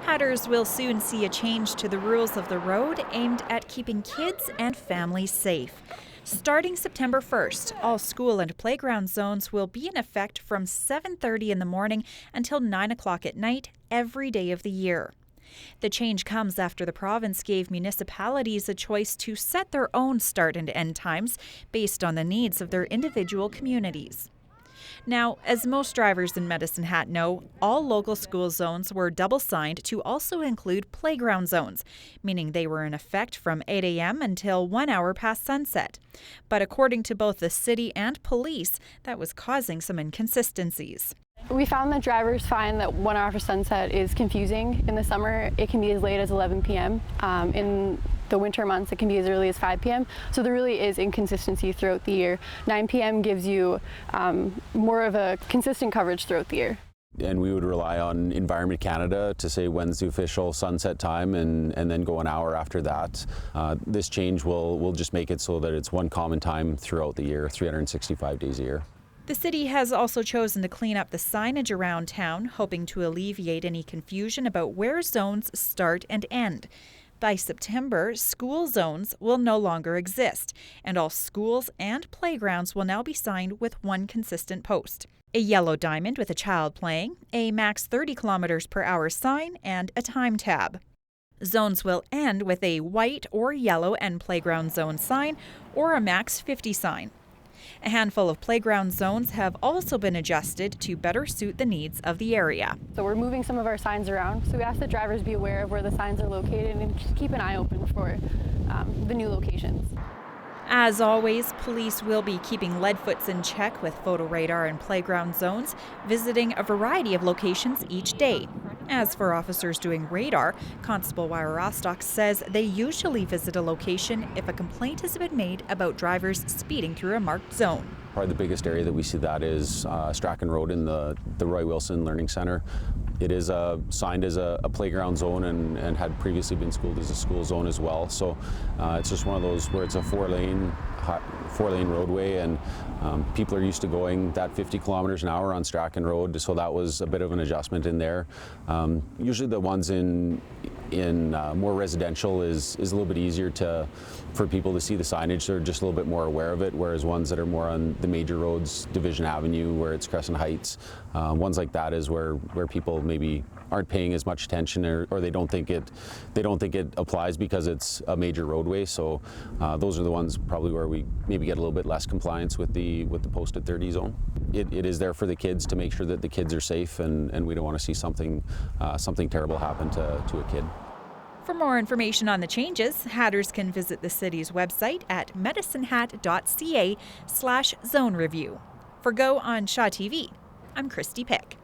Hatters will soon see a change to the rules of the road aimed at keeping kids and families safe. Starting September 1st, all school and playground zones will be in effect from 7:30 in the morning until 9 o'clock at night every day of the year. The change comes after the province gave municipalities a choice to set their own start and end times based on the needs of their individual communities. Now, as most drivers in Medicine Hat know, all local school zones were double-signed to also include playground zones, meaning they were in effect from 8 a.m. until 1 hour past sunset. But according to both the city and police, that was causing some inconsistencies. We found that drivers find that 1 hour after sunset is confusing. In the summer, it can be as late as 11 p.m. In the winter months, it can be as early as 5 p.m. So there really is inconsistency throughout the year. 9 p.m. gives you more of a consistent coverage throughout the year. And we would rely on Environment Canada to say when's the official sunset time and then go an hour after that. This change will just make it so that it's one common time throughout the year, 365 days a year. The city has also chosen to clean up the signage around town, hoping to alleviate any confusion about where zones start and end. By September, school zones will no longer exist, and all schools and playgrounds will now be signed with one consistent post. A yellow diamond with a child playing, a max 30 kilometers per hour sign, and a time tab. Zones will end with a white or yellow end playground zone sign or a max 50 sign. A handful of playground zones have also been adjusted to better suit the needs of the area. So we're moving some of our signs around, so we ask that drivers be aware of where the signs are located and just keep an eye open for the new locations. As always, police will be keeping leadfoots in check with photo radar and playground zones, visiting a variety of locations each day. As for officers doing radar, Constable Wyra Rostock says they usually visit a location if a complaint has been made about drivers speeding through a marked zone. Probably the biggest area that we see that is Strachan Road in the Roy Wilson Learning Center. It is signed as a playground zone and had previously been schooled as a school zone as well. So it's just one of those where it's a four-lane roadway, and people are used to going that 50 kilometers an hour on Strachan Road, so that was a bit of an adjustment in there. Usually the ones in more residential is a little bit easier for people to see the signage. They're just a little bit more aware of it, whereas ones that are more on the major roads, Division Avenue, where it's Crescent Heights, ones like that is where people maybe aren't paying as much attention, or they don't think it applies because it's a major roadway. So those are the ones probably where we maybe get a little bit less compliance with the posted 30 zone. It is there for the kids to make sure that the kids are safe, and we don't want to see something terrible happen to a kid. For more information on the changes, Hatters can visit the city's website at medicinehat.ca/zone review. For Go on Shaw TV, I'm Christy Pick.